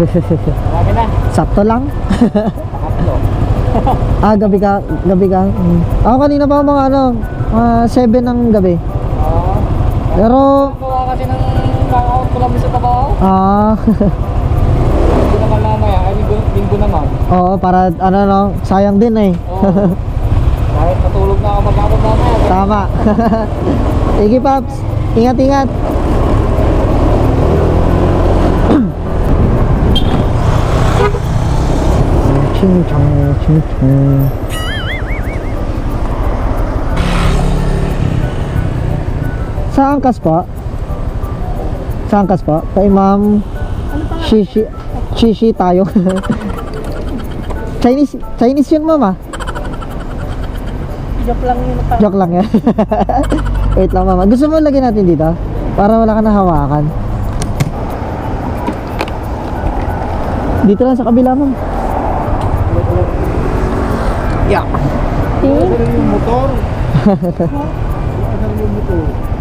Marami na. Sakto lang. Pangatlo. Gabi ka. Ako kanina pa mga 7 ng gabi. Oo. Pero Gawa kasi ng knockout ko lang sa trabaho. Linggo naman mamaya. Ay, linggo naman. Oo, para sayang din eh. Oo. Kahit natulog na ako mag-abot mamaya. Tama. Sige Paps, ingat-ingat. Ching-chong. Sa angkas po? Sa angkas po? Kay Ma'am Shishi tayo. Chinese yun, Mama. Joke lang yun. Joke lang yan. Wait lang, Mama. Gusto mo lagyan natin dito? Para wala ka na hawakan. Dito lang sa kabila, Ma'am. Yeah. Yung motor. Yung motor.